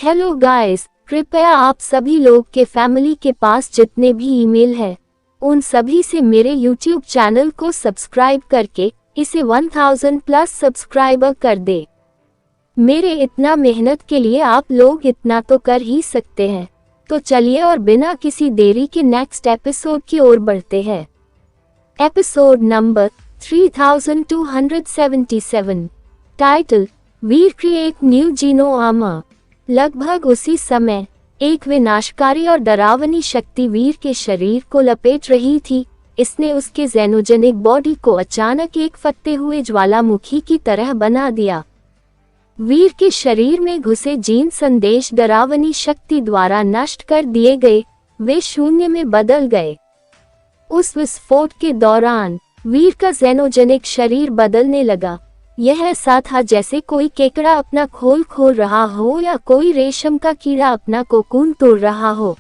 Hello guys, कृपया आप सभी लोग के फैमिली के पास जितने भी ईमेल है उन सभी से मेरे YouTube चैनल को सब्सक्राइब करके इसे 1000 प्लस सब्सक्राइबर कर दे। मेरे इतना मेहनत के लिए आप लोग इतना तो कर ही सकते हैं। तो चलिए और बिना किसी देरी के नेक्स्ट एपिसोड की ओर बढ़ते हैं। Episode number 3277। टाइटल, वीर क्रिएट न्यू जीनो आर्मर। लगभग उसी समय एक विनाशकारी और डरावनी शक्ति वीर के शरीर को लपेट रही थी। इसने उसके ज़ेनोजेनिक बॉडी को अचानक एक फटते हुए ज्वालामुखी की तरह बना दिया। वीर के शरीर में घुसे जीन संदेश डरावनी शक्ति द्वारा नष्ट कर दिए गए, वे शून्य में बदल गए। उस विस्फोट के दौरान वीर का ज़ेनोजेनिक शरीर बदलने लगा। यह ऐसा था जैसे कोई केकड़ा अपना खोल खोल रहा हो या कोई रेशम का कीड़ा अपना कोकून तोड़ रहा हो।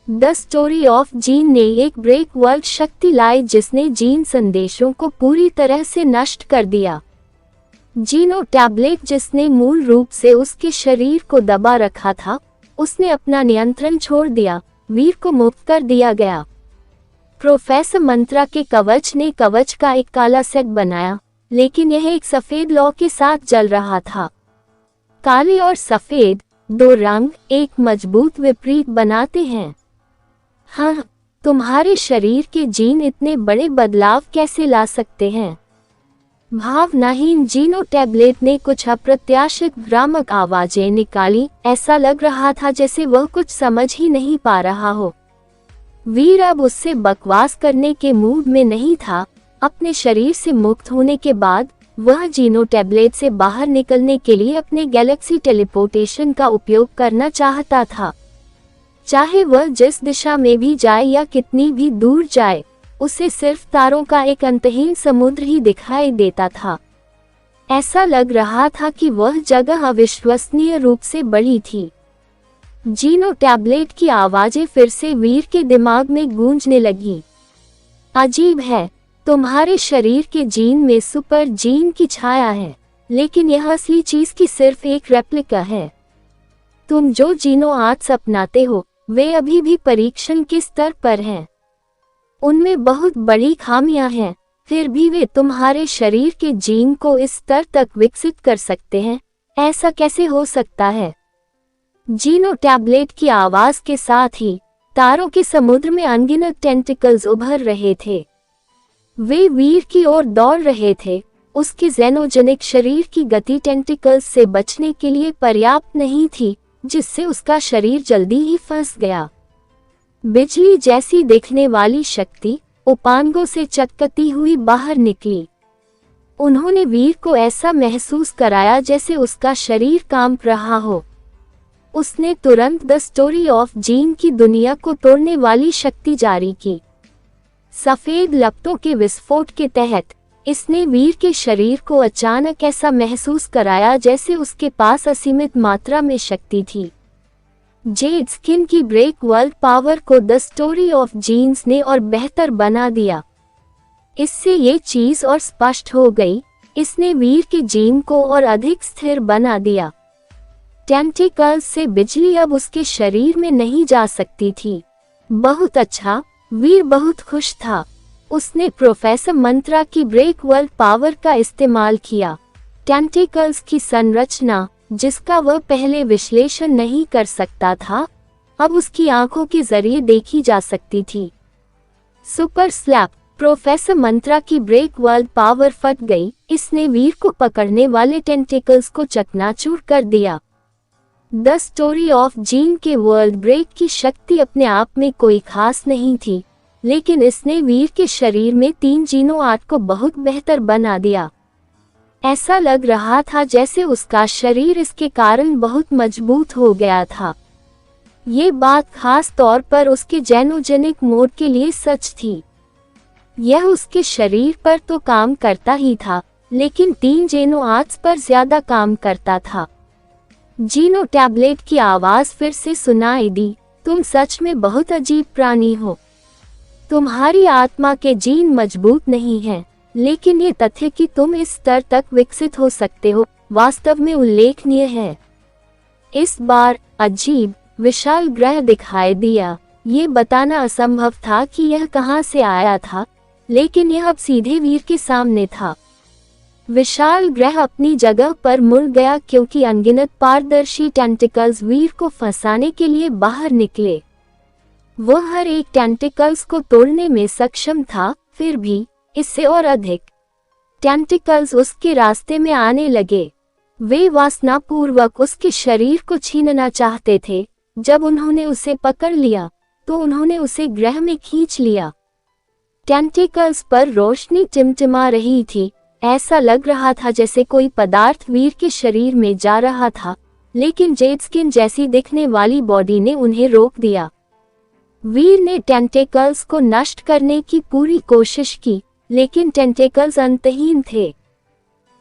द स्टोरी ऑफ जीन ने एक ब्रेक वर्ल्ड शक्ति लाई जिसने जीन संदेशों को पूरी तरह से नष्ट कर दिया। जीनो टैबलेट जिसने मूल रूप से उसके शरीर को दबा रखा था, उसने अपना नियंत्रण छोड़ दिया। वीर को मुक्त कर दिया गया। प्रोफेसर मंत्रा के कवच ने कवच का एक काला सेट बनाया, लेकिन यह एक सफेद लौ के साथ जल रहा था। काले और सफेद दो रंग एक मजबूत विपरीत बनाते हैं। हाँ, तुम्हारे शरीर के जीन इतने बड़े बदलाव कैसे ला सकते हैं? भावनाहीन जीनो टैबलेट ने कुछ अप्रत्याशित भ्रामक आवाजें निकाली। ऐसा लग रहा था जैसे वह कुछ समझ ही नहीं पा रहा हो। वीर अब उससे बकवास करने के मूड में नहीं था। अपने शरीर से मुक्त होने के बाद वह जीनो टैबलेट से बाहर निकलने के लिए अपने गैलेक्सी टेलीपोर्टेशन का उपयोग करना चाहता था। चाहे वह जिस दिशा में भी जाए या कितनी भी दूर जाए, उसे सिर्फ तारों का एक अंतहीन समुद्र ही दिखाई देता था। ऐसा लग रहा था कि वह जगह अविश्वसनीय रूप से बड़ी थी। जीनो टैबलेट की आवाजें फिर से वीर के दिमाग में गूंजने लगी। अजीब है, तुम्हारे शरीर के जीन में सुपर जीन की छाया है, लेकिन यह असली चीज की सिर्फ एक रेप्लिका है। तुम जो जीनो आर्ट्स अपनाते हो वे अभी भी परीक्षण के स्तर पर हैं। उनमें बहुत बड़ी खामियां हैं, फिर भी वे तुम्हारे शरीर के जीन को इस स्तर तक विकसित कर सकते हैं। ऐसा कैसे हो सकता है? जीनो टैबलेट की आवाज के साथ ही तारों के समुद्र में अनगिनत टेंटिकल्स उभर रहे थे। वे वीर की ओर दौड़ रहे थे। उसके ज़ेनोजेनिक शरीर की गति टेंटिकल्स से बचने के लिए पर्याप्त नहीं थी, जिससे उसका शरीर जल्दी ही फंस गया। बिजली जैसी दिखने वाली शक्ति उपांगों से चटकती हुई बाहर निकली। उन्होंने वीर को ऐसा महसूस कराया जैसे उसका शरीर कांप रहा हो। उसने तुरंत द स्टोरी ऑफ जीन की दुनिया को तोड़ने वाली शक्ति जारी की। सफेद लपटों के विस्फोट के तहत इसने वीर के शरीर को अचानक ऐसा महसूस कराया जैसे उसके पास असीमित मात्रा में शक्ति थी। जेड स्किन की ब्रेक वर्ल्ड पावर को द स्टोरी ऑफ जीन्स ने और बेहतर बना दिया। इससे ये चीज और स्पष्ट हो गई, इसने वीर के जीन को और अधिक स्थिर बना दिया। टेंटिकल्स से बिजली अब उसके शरीर में नहीं जा सकती थी। बहुत अच्छा, वीर बहुत खुश था। उसने प्रोफेसर मंत्रा की ब्रेक वर्ल्ड पावर का इस्तेमाल किया। टेंटिकल्स की संरचना, जिसका वह पहले विश्लेषण नहीं कर सकता था, अब उसकी आंखों के जरिए देखी जा सकती थी। सुपर स्लैप, प्रोफेसर मंत्रा की ब्रेक वर्ल्ड पावर फट गई। इसने वीर को पकड़ने वाले टेंटिकल्स को चकनाचूर कर दिया। द स्टोरी ऑफ जीन के वर्ल्ड ब्रेक की शक्ति अपने आप में कोई खास नहीं थी, लेकिन इसने वीर के शरीर में 3 जीनो आर्ट को बहुत बेहतर बना दिया। ऐसा लग रहा था जैसे उसका शरीर इसके कारण बहुत मजबूत हो गया था। ये बात खास तौर पर उसके जेनोजेनिक मोड के लिए सच थी। यह उसके शरीर पर तो काम करता ही था, लेकिन 3 जेनो आर्ट्स पर ज्यादा काम करता था। जीनो टैबलेट की आवाज फिर से सुनाई दी। तुम सच में बहुत अजीब प्राणी हो। तुम्हारी आत्मा के जीन मजबूत नहीं हैं, लेकिन ये तथ्य कि तुम इस स्तर तक विकसित हो सकते हो वास्तव में उल्लेखनीय है। इस बार अजीब विशाल ग्रह दिखाई दिया। ये बताना असंभव था कि यह कहां से आया था, लेकिन यह अब सीधे वीर के सामने था। विशाल ग्रह अपनी जगह पर मुड़ गया क्योंकि अनगिनत पारदर्शी टेंटिकल्स वीर को फंसाने के लिए बाहर निकले। वह हर एक टेंटिकल्स को तोड़ने में सक्षम था, फिर भी इससे और अधिक टेंटिकल्स उसके रास्ते में आने लगे। वे वासनापूर्वक उसके शरीर को छीनना चाहते थे। जब उन्होंने उसे पकड़ लिया तो उन्होंने उसे ग्रह में खींच लिया। टेंटिकल्स पर रोशनी टिमटिमा रही थी। ऐसा लग रहा था जैसे कोई पदार्थ वीर के शरीर में जा रहा था, लेकिन जेड स्किन जैसी दिखने वाली बॉडी ने उन्हें रोक दिया। वीर ने टेंटिकल्स को नष्ट करने की पूरी कोशिश की, लेकिन टेंटिकल्स अंतहीन थे।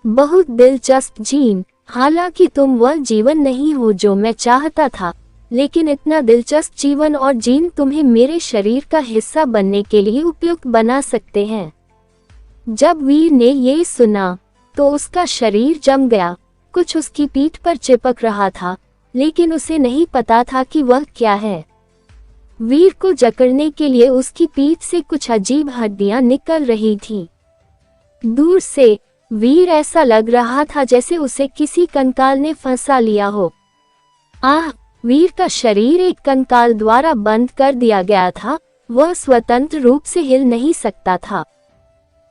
बहुत दिलचस्प जीन, हालांकि तुम वह जीवन नहीं हो जो मैं चाहता था, लेकिन इतना दिलचस्प जीवन और जीन तुम्हें मेरे शरीर का हिस्सा बनने के लिए उपयुक्त बना सकते हैं। जब वीर ने ये सुना तो उसका शरीर जम गया। कुछ उसकी पीठ पर चिपक रहा था, लेकिन उसे नहीं पता था कि वह क्या है। वीर को जकड़ने के लिए उसकी पीठ से कुछ अजीब हड्डियां निकल रही थीं। दूर से वीर ऐसा लग रहा था जैसे उसे किसी कंकाल ने फंसा लिया हो। वीर का शरीर एक कंकाल द्वारा बंद कर दिया गया था। वह स्वतंत्र रूप से हिल नहीं सकता था।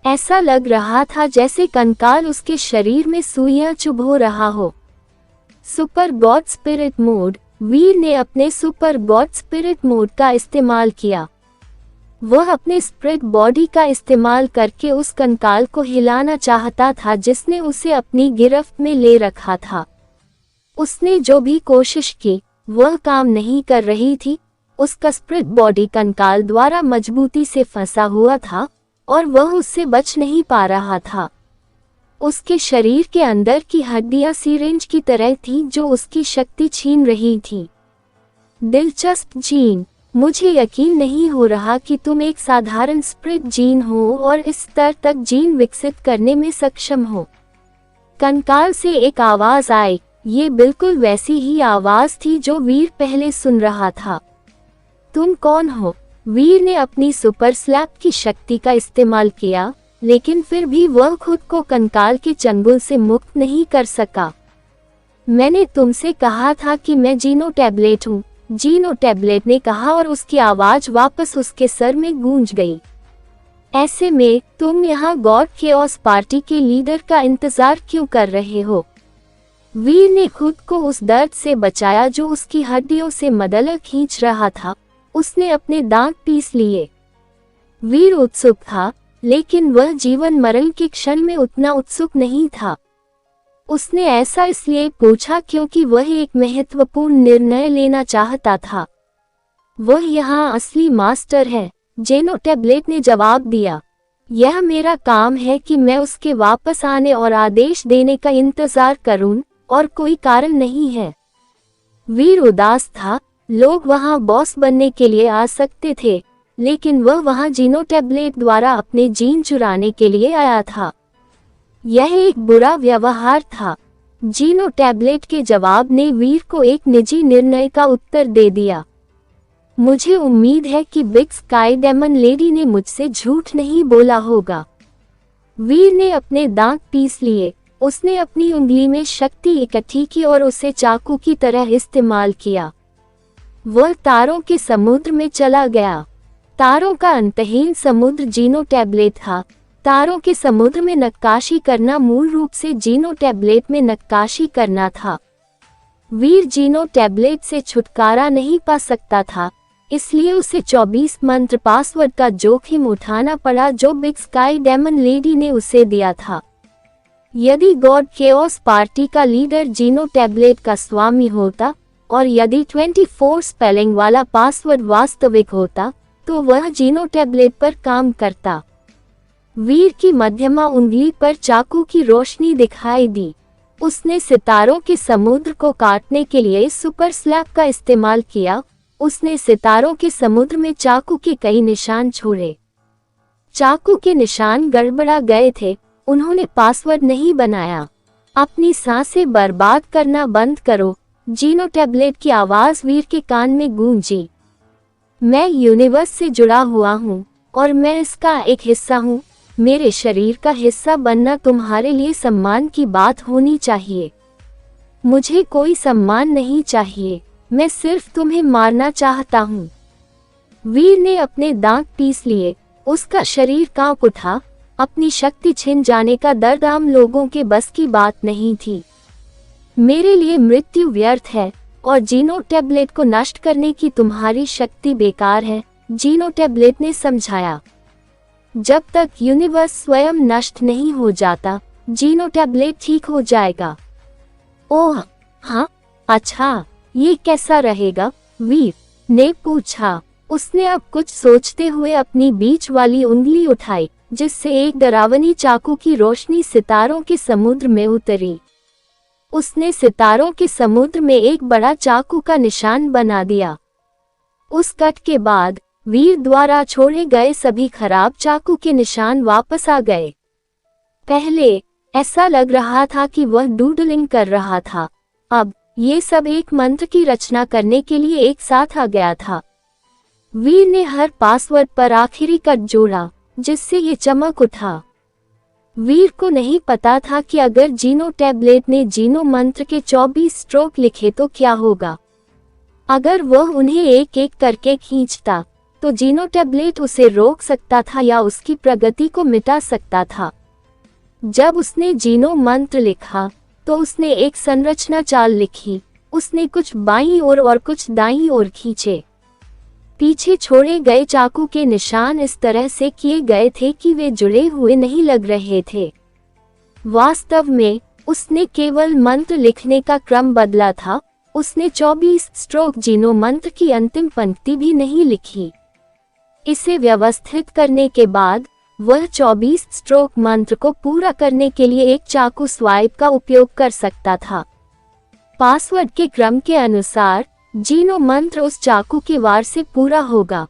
ऐसा लग रहा था जैसे कंकाल उसके शरीर में सुइयां चुभो रहा हो। Super god spirit mode. Veer ने अपने सुपर गॉड स्पिरिट मोड का इस्तेमाल किया। वह अपने स्पिरिट बॉडी का इस्तेमाल करके उस कंकाल को हिलाना चाहता था जिसने उसे अपनी गिरफ्त में ले रखा था। उसने जो भी कोशिश की वह काम नहीं कर रही थी। उसका स्पिरिट बॉडी कंकाल द्वारा मजबूती से फंसा हुआ था और वह उससे बच नहीं पा रहा था। उसके शरीर के अंदर की हड्डियां सिरिंज की तरह थीं जो उसकी शक्ति छीन रही थी। दिलचस्प जीन, मुझे यकीन नहीं हो रहा कि तुम एक साधारण स्पिरिट जीन हो और इस स्तर तक जीन विकसित करने में सक्षम हो। कंकाल से एक आवाज आई। ये बिल्कुल वैसी ही आवाज थी जो वीर पहले सुन रहा था। तुम कौन हो? वीर ने अपनी सुपर स्लैप की शक्ति का इस्तेमाल किया, लेकिन फिर भी वह खुद को कंकाल के चंगुल से मुक्त नहीं कर सका। मैंने तुमसे कहा था कि मैं जीनो टैबलेट हूँ, जीनो टैबलेट ने कहा और उसकी आवाज वापस उसके सर में गूंज गई। ऐसे में तुम यहाँ गॉड केओस पार्टी के लीडर का इंतजार क्यों कर रहे हो? वीर ने खुद को उस दर्द से बचाया जो उसकी हड्डियों से मदल खींच रहा था। उसने अपने दांत पीस लिए। वीर उत्सुक था, लेकिन वह जीवन मरण के क्षण में उतना उत्सुक नहीं था। उसने ऐसा इसलिए पूछा क्योंकि वह एक महत्वपूर्ण निर्णय लेना चाहता था। वह यहाँ असली मास्टर है, जेनो टैबलेट ने जवाब दिया। यह मेरा काम है कि मैं उसके वापस आने और आदेश देने का इंतजार करूं, और कोई कारण नहीं है। वीर उदास था। लोग वहां बॉस बनने के लिए आ सकते थे, लेकिन वह वहां जीनो टैबलेट द्वारा अपने जीन चुराने के लिए आया था। यह एक बुरा व्यवहार था। जीनो टैबलेट के जवाब ने वीर को एक निजी निर्णय का उत्तर दे दिया। मुझे उम्मीद है कि बिग स्काई डेमन लेडी ने मुझसे झूठ नहीं बोला होगा। वीर ने अपने दांत पीस लिए। उसने अपनी उंगली में शक्ति इकट्ठी की और उसे चाकू की तरह इस्तेमाल किया। वह तारों के समुद्र में चला गया। तारों का अंतहीन समुद्र जीनो टैबलेट था। तारों के समुद्र में नक्काशी करना मूल रूप से जीनो टैबलेट में नक्काशी करना था। वीर जीनो टैबलेट से छुटकारा नहीं पा सकता था, इसलिए उसे 24 मंत्र पासवर्ड का जोखिम उठाना पड़ा जो बिग स्काई डेमन लेडी ने उसे दिया था। यदि गॉड केओस पार्टी का लीडर जीनो टैबलेट का स्वामी होता और यदि 24 स्पेलिंग वाला पासवर्ड वास्तविक होता तो वह जीनो टैबलेट पर काम करता। वीर की मध्यमा उंगली पर चाकू की रोशनी दिखाई दी। उसने सितारों के समुद्र को काटने के लिए सुपर स्लैप का इस्तेमाल किया। उसने सितारों के समुद्र में चाकू के कई निशान छोड़े। चाकू के निशान गड़बड़ा गए थे। उन्होंने पासवर्ड नहीं बनाया। अपनी सांसें बर्बाद करना बंद करो। जीनो टैबलेट की आवाज वीर के कान में गूंजी। मैं यूनिवर्स से जुड़ा हुआ हूँ और मैं इसका एक हिस्सा हूँ। मेरे शरीर का हिस्सा बनना तुम्हारे लिए सम्मान की बात होनी चाहिए। मुझे कोई सम्मान नहीं चाहिए, मैं सिर्फ तुम्हें मारना चाहता हूँ। वीर ने अपने दांत पीस लिए। उसका शरीर कांप उठा। अपनी शक्ति छिन जाने का दर्द आम लोगों के बस की बात नहीं थी। मेरे लिए मृत्यु व्यर्थ है और जीनो टैबलेट को नष्ट करने की तुम्हारी शक्ति बेकार है, जीनो टैबलेट ने समझाया। जब तक यूनिवर्स स्वयं नष्ट नहीं हो जाता, जीनो टैबलेट ठीक हो जाएगा। ओह हाँ, अच्छा, ये कैसा रहेगा? वीर ने पूछा। उसने अब कुछ सोचते हुए अपनी बीच वाली उंगली उठाई, जिससे एक डरावनी चाकू की रोशनी सितारों के समुद्र में उतरी। उसने सितारों के समुद्र में एक बड़ा चाकू का निशान बना दिया। उस कट के बाद वीर द्वारा छोड़े गए सभी खराब चाकू के निशान वापस आ गए। पहले ऐसा लग रहा था कि वह डूडलिंग कर रहा था, अब ये सब एक मंत्र की रचना करने के लिए एक साथ आ गया था। वीर ने हर पासवर्ड पर आखिरी कट जोड़ा, जिससे ये चमक उठा। वीर को नहीं पता था कि अगर जीनो टैबलेट ने जीनो मंत्र के 24 स्ट्रोक लिखे तो क्या होगा। अगर वह उन्हें एक एक करके खींचता, तो जीनो टैबलेट उसे रोक सकता था या उसकी प्रगति को मिटा सकता था। जब उसने जीनो मंत्र लिखा, तो उसने एक संरचना चाल लिखी। उसने कुछ बाईं ओर और कुछ दाईं ओर खींचे। पीछे छोड़े गए चाकू के निशान इस तरह से किए गए थे कि वे जुड़े हुए नहीं लग रहे थे। वास्तव में उसने केवल मंत्र लिखने का क्रम बदला था। उसने 24 स्ट्रोक जीनो मंत्र की अंतिम पंक्ति भी नहीं लिखी। इसे व्यवस्थित करने के बाद वह 24 स्ट्रोक मंत्र को पूरा करने के लिए एक चाकू स्वाइप का उपयोग कर सकता था। पासवर्ड के क्रम के अनुसार जीनो मंत्र उस चाकू के वार से पूरा होगा।